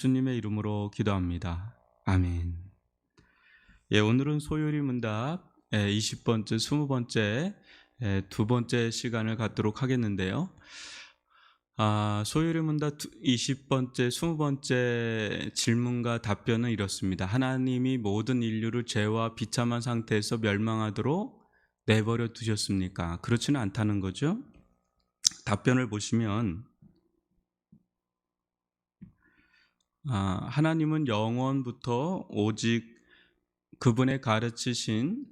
주님의 이름으로 기도합니다. 아멘. 오늘은 소요리 문답 20번째, 20번째 두 번째 시간을 갖도록 하겠는데요. 소요리 문답 20번째, 20번째 질문과 답변은 이렇습니다. 하나님이 모든 인류를 죄와 비참한 상태에서 멸망하도록 내버려 두셨습니까? 그렇지는 않다는 거죠. 답변을 보시면 하나님은 영원부터 오직 그분의 가르치신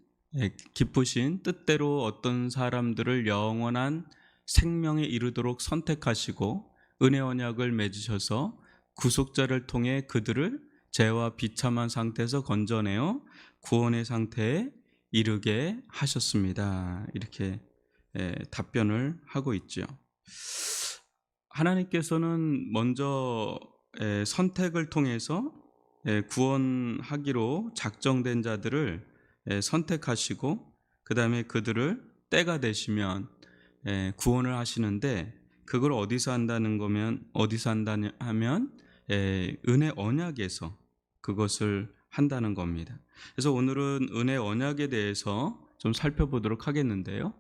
기쁘신 뜻대로 어떤 사람들을 영원한 생명에 이르도록 선택하시고 은혜 언약을 맺으셔서 구속자를 통해 그들을 죄와 비참한 상태에서 건져내어 구원의 상태에 이르게 하셨습니다. 이렇게 답변을 하고 있죠. 하나님께서는 먼저 선택을 통해서 구원하기로 작정된 자들을 선택하시고 그 다음에 그들을 때가 되시면 구원을 하시는데, 그걸 어디서 한다는 거면 어디서 한다냐 하면 은혜 언약에서 그것을 한다는 겁니다. 그래서 오늘은 은혜 언약에 대해서 좀 살펴보도록 하겠는데요.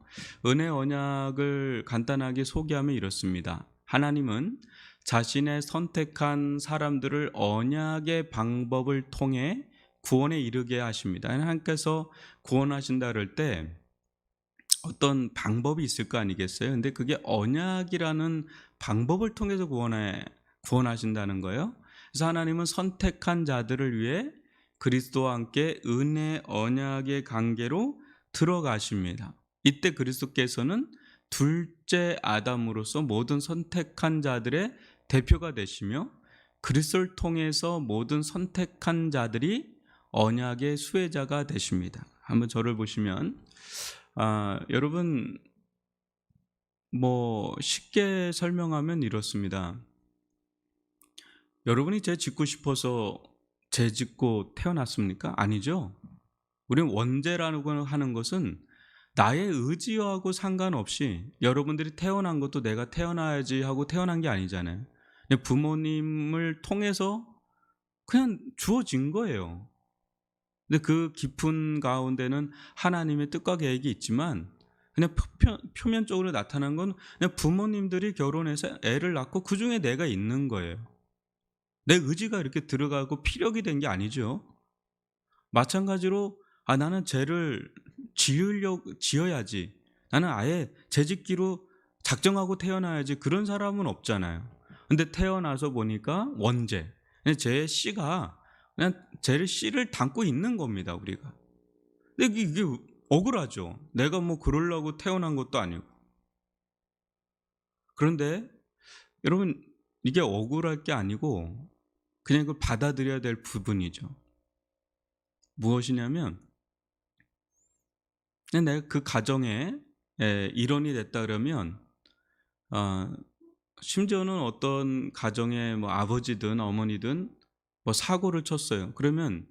은혜 언약을 간단하게 소개하면 이렇습니다. 하나님은 자신의 선택한 사람들을 언약의 방법을 통해 구원에 이르게 하십니다. 하나님께서 구원하신다 그럴 때 어떤 방법이 있을 거 아니겠어요? 근데 그게 언약이라는 방법을 통해서 구원하신다는 거예요. 그래서 하나님은 선택한 자들을 위해 그리스도와 함께 은혜 언약의 관계로 들어가십니다. 이때 그리스도께서는 둘째 아담으로서 모든 선택한 자들의 대표가 되시며, 그리스도를 통해서 모든 선택한 자들이 언약의 수혜자가 되십니다. 한번 저를 보시면 여러분, 쉽게 설명하면 이렇습니다. 여러분이 죄 짓고 싶어서 죄 짓고 태어났습니까? 아니죠. 우리는 원죄라고 하는 것은 나의 의지하고 상관없이, 여러분들이 태어난 것도 내가 태어나야지 하고 태어난 게 아니잖아요. 부모님을 통해서 그냥 주어진 거예요. 근데 그 깊은 가운데는 하나님의 뜻과 계획이 있지만, 그냥 표면적으로 나타난 건 그냥 부모님들이 결혼해서 애를 낳고 그 중에 내가 있는 거예요. 내 의지가 이렇게 들어가고 피력이 된 게 아니죠. 마찬가지로 나는 죄를 지어야지, 나는 아예 죄 짓기로 작정하고 태어나야지, 그런 사람은 없잖아요. 근데 태어나서 보니까 원죄, 죄의 씨가 그냥 죄의 씨를 담고 있는 겁니다, 우리가. 근데 이게 억울하죠. 내가 그러려고 태어난 것도 아니고. 그런데 여러분, 이게 억울할 게 아니고 그냥 그걸 받아들여야 될 부분이죠. 무엇이냐면, 내가 그 가정에 일원이 됐다 그러면, 심지어는 어떤 가정의 아버지든 어머니든 사고를 쳤어요. 그러면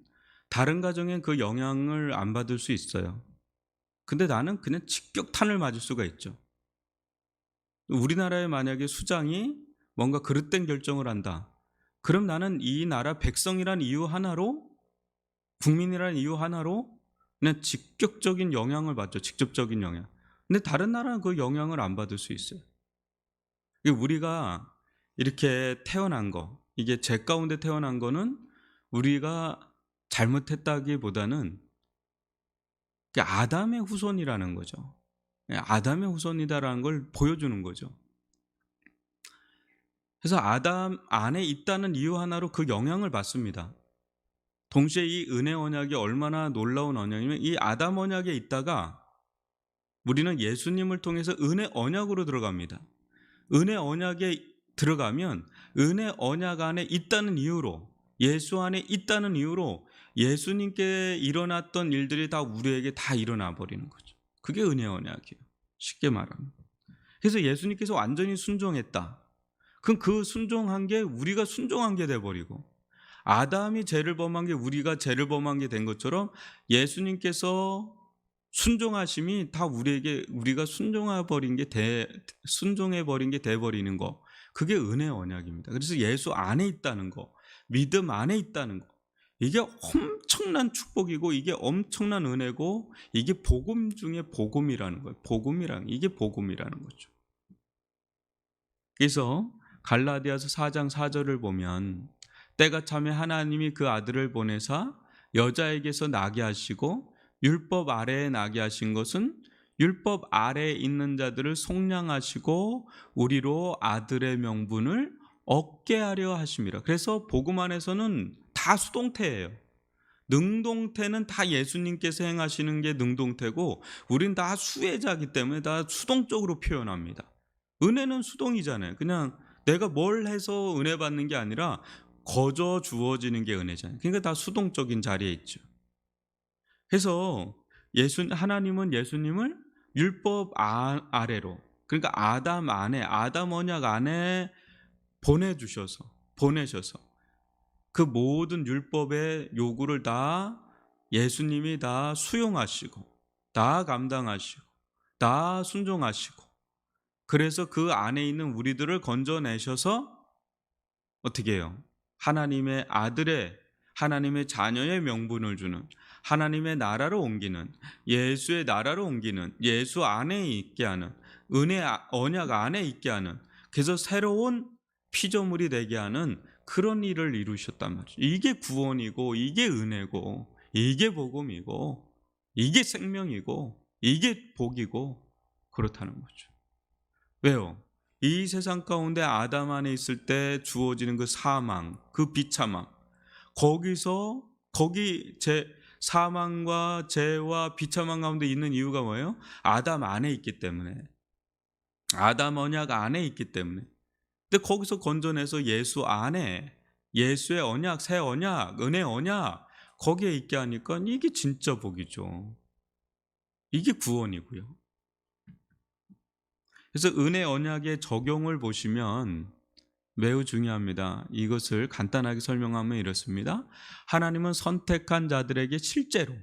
다른 가정엔 그 영향을 안 받을 수 있어요. 근데 나는 그냥 직격탄을 맞을 수가 있죠. 우리나라에 만약에 수장이 뭔가 그릇된 결정을 한다, 그럼 나는 이 나라 백성이란 이유 하나로, 국민이란 이유 하나로 그냥 직접적인 영향을 받죠. 직접적인 영향. 근데 다른 나라는 그 영향을 안 받을 수 있어요. 우리가 이렇게 태어난 거, 이게 죄 가운데 태어난 거는 우리가 잘못했다기보다는 아담의 후손이라는 거죠. 아담의 후손이다라는 걸 보여주는 거죠. 그래서 아담 안에 있다는 이유 하나로 그 영향을 받습니다. 동시에 이 은혜 언약이 얼마나 놀라운 언약이면, 이 아담 언약에 있다가 우리는 예수님을 통해서 은혜 언약으로 들어갑니다. 은혜 언약에 들어가면 은혜 언약 안에 있다는 이유로, 예수 안에 있다는 이유로 예수님께 일어났던 일들이 다 우리에게 다 일어나 버리는 거죠. 그게 은혜 언약이에요, 쉽게 말하면. 그래서 예수님께서 완전히 순종했다. 그럼 그 순종한 게 우리가 순종한 게 돼버리고, 아담이 죄를 범한 게 우리가 죄를 범한 게 된 것처럼 예수님께서 순종하심이 다 우리가 순종해 버린 게 돼버리는 거, 그게 은혜 언약입니다. 그래서 예수 안에 있다는 거, 믿음 안에 있다는 거. 이게 엄청난 축복이고 이게 엄청난 은혜고 이게 복음 중에 복음이라는 거예요. 이게 복음이라는 거죠. 그래서 갈라디아서 4장 4절을 보면 때가 차면 하나님이 그 아들을 보내사 여자에게서 나게 하시고 율법 아래에 나게 하신 것은 율법 아래에 있는 자들을 속량하시고 우리로 아들의 명분을 얻게 하려 하심이라. 그래서 복음 안에서는 다 수동태예요. 능동태는 다 예수님께서 행하시는 게 능동태고 우린 다 수혜자이기 때문에 다 수동적으로 표현합니다. 은혜는 수동이잖아요. 그냥 내가 뭘 해서 은혜 받는 게 아니라 거저 주어지는 게 은혜잖아요. 그러니까 다 수동적인 자리에 있죠. 그래서 하나님은 예수님을 율법 아래로, 그러니까 아담 언약 안에 보내셔서 그 모든 율법의 요구를 다 예수님이 다 수용하시고 다 감당하시고 다 순종하시고, 그래서 그 안에 있는 우리들을 건져내셔서 어떻게 해요? 하나님의 자녀의 명분을 주는, 하나님의 나라로 옮기는, 예수의 나라로 옮기는, 예수 안에 있게 하는, 언약 안에 있게 하는, 그래서 새로운 피조물이 되게 하는 그런 일을 이루셨단 말이죠. 이게 구원이고 이게 은혜고 이게 복음이고 이게 생명이고 이게 복이고 그렇다는 거죠. 왜요? 이 세상 가운데 아담 안에 있을 때 주어지는 그 사망, 그 비참함, 사망과 죄와 비참함 가운데 있는 이유가 뭐예요? 아담 안에 있기 때문에, 아담 언약 안에 있기 때문에. 근데 거기서 건져내서 예수 안에, 예수의 언약, 새 언약, 은혜 언약 거기에 있게 하니까 이게 진짜 복이죠. 이게 구원이고요. 그래서 은혜 언약의 적용을 보시면 매우 중요합니다. 이것을 간단하게 설명하면 이렇습니다. 하나님은 선택한 자들에게 실제로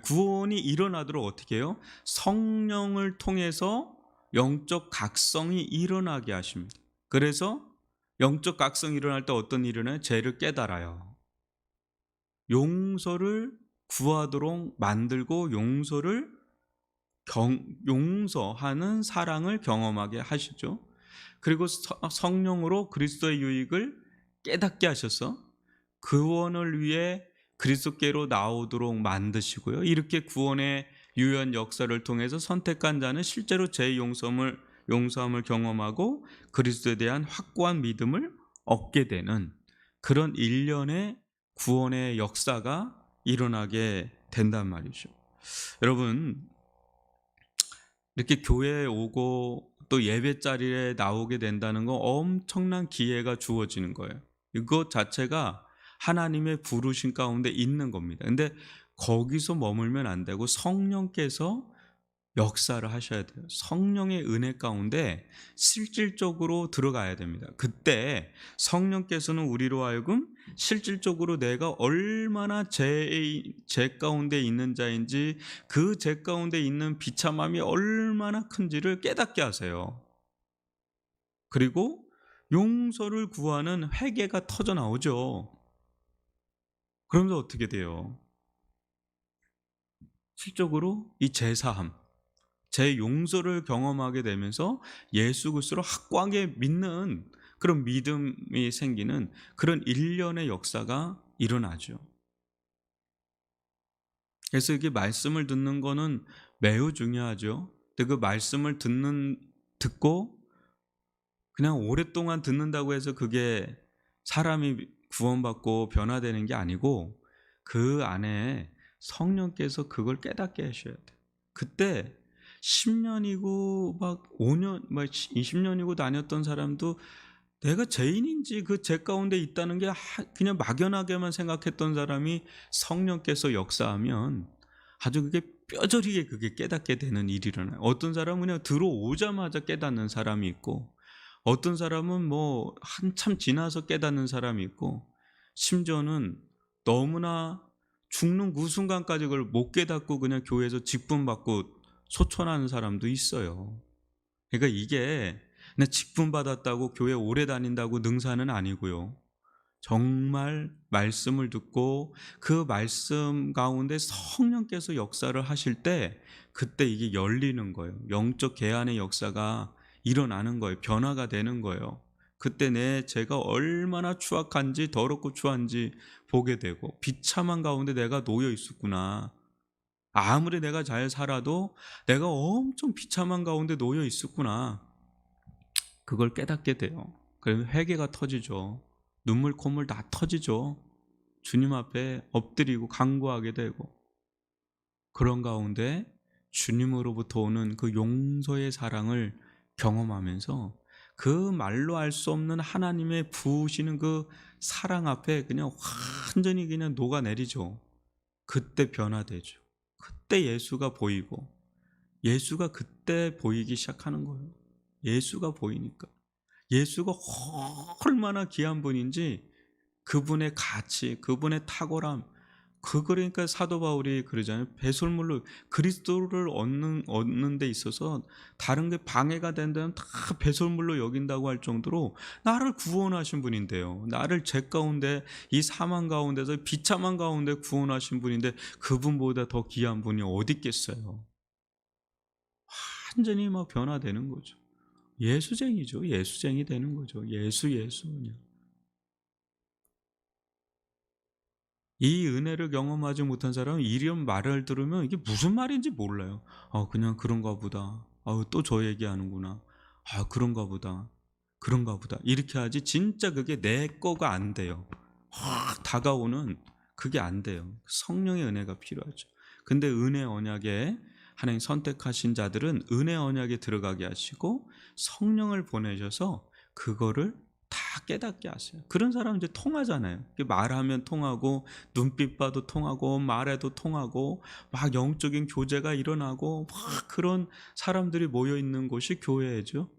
구원이 일어나도록 어떻게 해요? 성령을 통해서 영적 각성이 일어나게 하십니다. 그래서 영적 각성이 일어날 때 어떤 일이 일어나요? 죄를 깨달아요. 용서를 구하도록 만들고 용서하는 사랑을 경험하게 하시죠. 그리고 성령으로 그리스도의 유익을 깨닫게 하셔서 구원을 위해 그리스도께로 나오도록 만드시고요. 이렇게 구원의 유연 역사를 통해서 선택한 자는 실제로 죄 용서함을 경험하고 그리스도에 대한 확고한 믿음을 얻게 되는 그런 일련의 구원의 역사가 일어나게 된단 말이죠. 여러분, 이렇게 교회에 오고 또 예배 자리에 나오게 된다는 건 엄청난 기회가 주어지는 거예요. 이것 자체가 하나님의 부르심 가운데 있는 겁니다. 근데 거기서 머물면 안 되고 성령께서 역사를 하셔야 돼요. 성령의 은혜 가운데 실질적으로 들어가야 됩니다. 그때 성령께서는 우리로 하여금 실질적으로 내가 얼마나 죄 가운데 있는 자인지, 그 죄 가운데 있는 비참함이 얼마나 큰지를 깨닫게 하세요. 그리고 용서를 구하는 회개가 터져 나오죠. 그러면서 어떻게 돼요? 실적으로 이 제사함, 제 용서를 경험하게 되면서 예수 그리스도를 확고하게 믿는 그런 믿음이 생기는 그런 일련의 역사가 일어나죠. 그래서 이게 말씀을 듣는 거는 매우 중요하죠. 근데 그 말씀을 듣고 그냥 오랫동안 듣는다고 해서 그게 사람이 구원받고 변화되는 게 아니고 그 안에 성령께서 그걸 깨닫게 하셔야 돼요. 그때 10년이고 막 5년, 막 20년이고 다녔던 사람도 내가 죄인인지 그 죄 가운데 있다는 게 그냥 막연하게만 생각했던 사람이 성령께서 역사하면 아주 그게 뼈저리게 그게 깨닫게 되는 일이 일어나요. 어떤 사람은 그냥 들어오자마자 깨닫는 사람이 있고, 어떤 사람은 뭐 한참 지나서 깨닫는 사람이 있고, 심지어는 너무나 죽는 그 순간까지 그걸 못 깨닫고 그냥 교회에서 직분받고 소천하는 사람도 있어요. 그러니까 이게 그냥 직분받았다고 교회 오래 다닌다고 능사는 아니고요. 정말 말씀을 듣고 그 말씀 가운데 성령께서 역사를 하실 때 그때 이게 열리는 거예요. 영적 개안의 역사가 일어나는 거예요. 변화가 되는 거예요. 그때 제가 얼마나 추악한지 더럽고 추한지 보게 되고 비참한 가운데 내가 놓여 있었구나. 아무리 내가 잘 살아도 내가 엄청 비참한 가운데 놓여 있었구나. 그걸 깨닫게 돼요. 그러면 회개가 터지죠. 눈물 콧물 다 터지죠. 주님 앞에 엎드리고 간구하게 되고 그런 가운데 주님으로부터 오는 그 용서의 사랑을 경험하면서 그 말로 알 수 없는 하나님의 부으시는 그 사랑 앞에 그냥 완전히 그냥 녹아내리죠. 그때 변화되죠. 그때 예수가 보이고 예수가 그때 보이기 시작하는 거예요. 예수가 보이니까. 예수가 얼마나 귀한 분인지 그분의 가치, 그분의 탁월함, 그러니까 사도 바울이 그러잖아요. 배설물로 그리스도를 얻는 데 있어서 다른 게 방해가 된다면 다 배설물로 여긴다고 할 정도로 나를 구원하신 분인데요. 나를 죄 가운데 이 사망 가운데서 비참한 가운데 구원하신 분인데 그분보다 더 귀한 분이 어디 있겠어요. 완전히 막 변화되는 거죠. 예수쟁이죠. 예수쟁이 되는 거죠. 예수 그냥. 이 은혜를 경험하지 못한 사람은 이런 말을 들으면 이게 무슨 말인지 몰라요. 그냥 그런가 보다. 또 저 얘기하는구나. 그런가 보다. 그런가 보다. 이렇게 하지 진짜 그게 내 거가 안 돼요. 확 다가오는 그게 안 돼요. 성령의 은혜가 필요하죠. 근데 은혜 언약에 하나님 선택하신 자들은 은혜 언약에 들어가게 하시고 성령을 보내셔서 그거를 다 깨닫게 하세요. 그런 사람 이제 통하잖아요. 말하면 통하고 눈빛 봐도 통하고 말해도 통하고 막 영적인 교제가 일어나고 막 그런 사람들이 모여 있는 곳이 교회죠.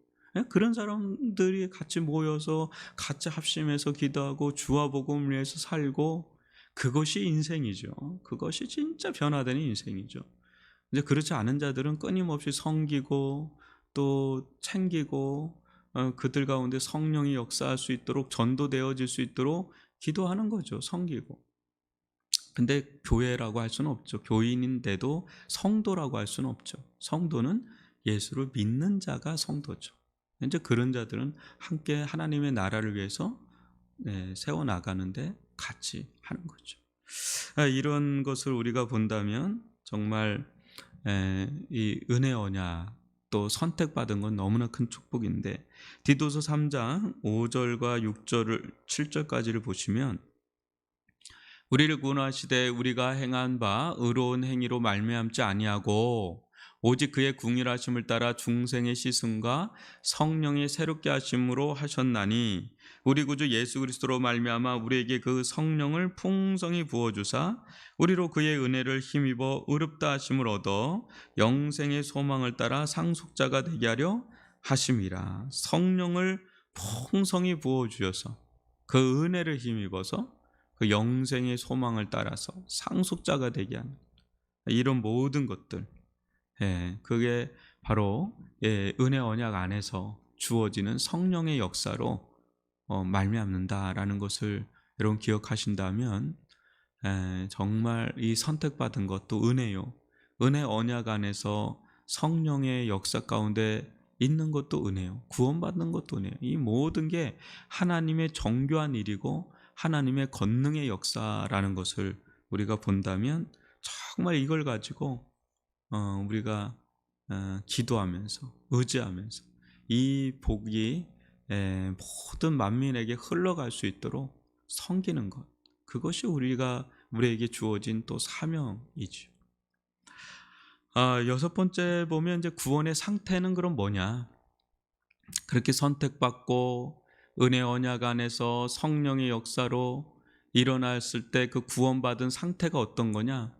그런 사람들이 같이 모여서 같이 합심해서 기도하고 주와 복음을 위해서 살고 그것이 인생이죠. 그것이 진짜 변화되는 인생이죠. 이제 그렇지 않은 자들은 끊임없이 섬기고 또 챙기고 그들 가운데 성령이 역사할 수 있도록 전도되어질 수 있도록 기도하는 거죠. 섬기고. 근데 교회라고 할 수는 없죠. 교인인데도 성도라고 할 수는 없죠. 성도는 예수를 믿는 자가 성도죠. 이제 그런 자들은 함께 하나님의 나라를 위해서 세워나가는데 같이 하는 거죠. 이런 것을 우리가 본다면 정말 이 은혜 언약 또 선택받은 건 너무나 큰 축복인데 디도서 3장 5절과 6절을 7절까지를 보시면 우리를 구원하시되 우리가 행한 바 의로운 행위로 말미암지 아니하고 오직 그의 궁일하심을 따라 중생의 시승과 성령의 새롭게 하심으로 하셨나니 우리 구주 예수 그리스도로 말미암아 우리에게 그 성령을 풍성히 부어 주사 우리로 그의 은혜를 힘입어 의롭다 하심을 얻어 영생의 소망을 따라 상속자가 되게 하려 하심이라. 성령을 풍성히 부어 주셔서 그 은혜를 힘입어서 그 영생의 소망을 따라서 상속자가 되게 하는 이런 모든 것들, 그게 바로 은혜 언약 안에서 주어지는 성령의 역사로 말미암는다라는 것을 여러분 기억하신다면 정말 이 선택받은 것도 은혜요. 은혜 언약 안에서 성령의 역사 가운데 있는 것도 은혜요. 구원받는 것도 은혜요. 이 모든 게 하나님의 정교한 일이고 하나님의 권능의 역사라는 것을 우리가 본다면 정말 이걸 가지고 우리가 기도하면서 의지하면서 이 복이 모든 만민에게 흘러갈 수 있도록 섬기는 것, 그것이 우리에게 주어진 또 사명이죠. 여섯 번째 보면 이제 구원의 상태는 그럼 뭐냐? 그렇게 선택받고 은혜 언약 안에서 성령의 역사로 일어났을 때 그 구원받은 상태가 어떤 거냐?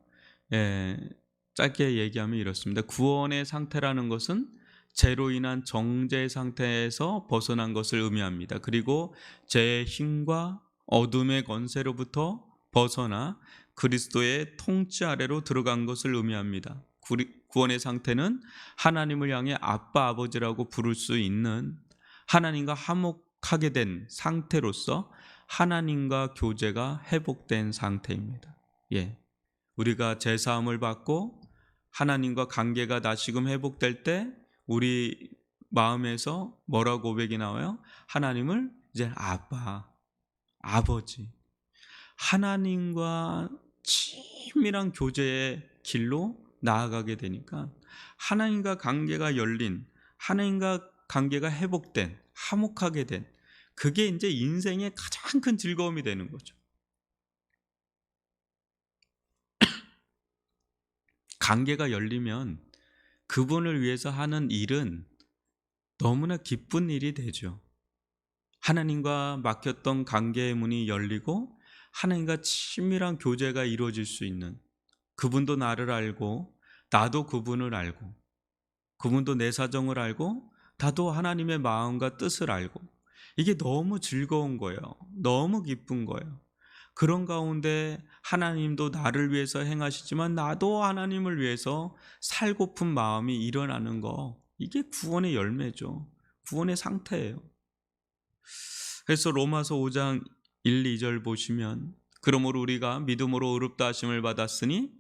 짧게 얘기하면 이렇습니다. 구원의 상태라는 것은 죄로 인한 정죄 상태에서 벗어난 것을 의미합니다. 그리고 죄의 힘과 어둠의 권세로부터 벗어나 그리스도의 통치 아래로 들어간 것을 의미합니다. 구원의 상태는 하나님을 향해 아빠 아버지라고 부를 수 있는 하나님과 화목하게 된 상태로서 하나님과 교제가 회복된 상태입니다. 예. 우리가 제사함을 받고 하나님과 관계가 다시금 회복될 때 우리 마음에서 뭐라고 고백이 나와요? 하나님을 이제 아빠, 아버지, 하나님과 친밀한 교제의 길로 나아가게 되니까 하나님과 관계가 열린, 하나님과 관계가 회복된, 화목하게 된, 그게 이제 인생의 가장 큰 즐거움이 되는 거죠. 관계가 열리면 그분을 위해서 하는 일은 너무나 기쁜 일이 되죠. 하나님과 막혔던 관계의 문이 열리고 하나님과 친밀한 교제가 이루어질 수 있는, 그분도 나를 알고 나도 그분을 알고 그분도 내 사정을 알고 나도 하나님의 마음과 뜻을 알고, 이게 너무 즐거운 거예요. 너무 기쁜 거예요. 그런 가운데 하나님도 나를 위해서 행하시지만 나도 하나님을 위해서 살고픈 마음이 일어나는 거, 이게 구원의 열매죠. 구원의 상태예요. 그래서 로마서 5장 1, 2절 보시면, 그러므로 우리가 믿음으로 의롭다 하심을 받았으니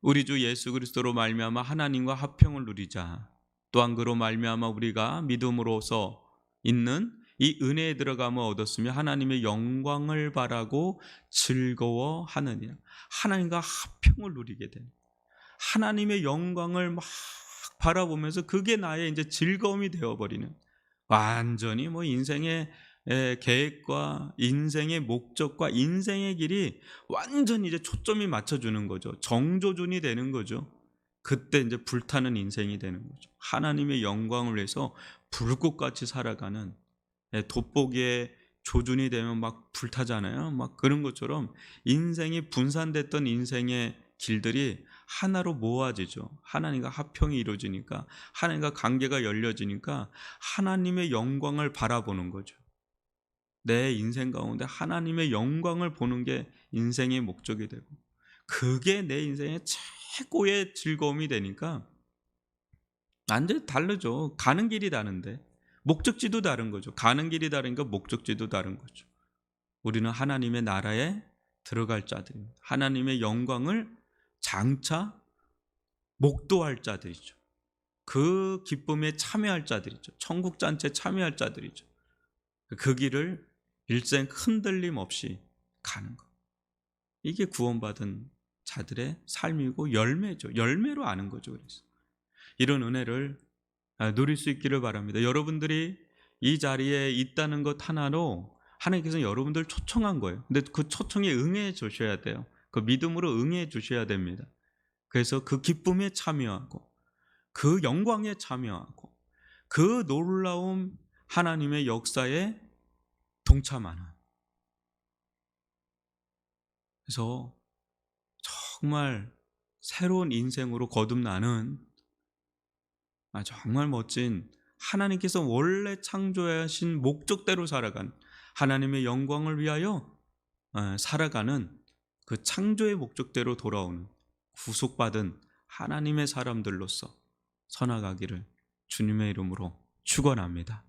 우리 주 예수 그리스도로 말미암아 하나님과 화평을 누리자. 또한 그로 말미암아 우리가 믿음으로서 있는 이 은혜에 들어가며 얻었으며 하나님의 영광을 바라고 즐거워하느니라. 하나님과 화평을 누리게 된, 하나님의 영광을 막 바라보면서 그게 나의 이제 즐거움이 되어버리는, 완전히 뭐 인생의 계획과 인생의 목적과 인생의 길이 완전히 이제 초점이 맞춰주는 거죠. 정조준이 되는 거죠. 그때 이제 불타는 인생이 되는 거죠. 하나님의 영광을 위해서 불꽃같이 살아가는, 돋보기에 조준이 되면 막 불타잖아요. 막 그런 것처럼 인생이 분산됐던 인생의 길들이 하나로 모아지죠. 하나님과 화평이 이루어지니까, 하나님과 관계가 열려지니까 하나님의 영광을 바라보는 거죠. 내 인생 가운데 하나님의 영광을 보는 게 인생의 목적이 되고, 그게 내 인생의 최고의 즐거움이 되니까 완전히 다르죠. 가는 길이 다른데 목적지도 다른 거죠. 가는 길이 다르니까 목적지도 다른 거죠. 우리는 하나님의 나라에 들어갈 자들입니다. 하나님의 영광을 장차 목도할 자들이죠. 그 기쁨에 참여할 자들이죠. 천국 잔치에 참여할 자들이죠. 그 길을 일생 흔들림 없이 가는 것, 이게 구원받은 자들의 삶이고 열매죠. 열매로 아는 거죠. 그래서 이런 은혜를 누릴 수 있기를 바랍니다. 여러분들이 이 자리에 있다는 것 하나로 하나님께서 여러분들 초청한 거예요. 근데 그 초청에 응해 주셔야 돼요. 그 믿음으로 응해 주셔야 됩니다. 그래서 그 기쁨에 참여하고 그 영광에 참여하고 그 놀라운 하나님의 역사에 동참하는, 그래서 정말 새로운 인생으로 거듭나는 정말 멋진, 하나님께서 원래 창조하신 목적대로 살아가는, 하나님의 영광을 위하여 살아가는 그 창조의 목적대로 돌아오는 구속받은 하나님의 사람들로서 서나가기를 주님의 이름으로 축원합니다.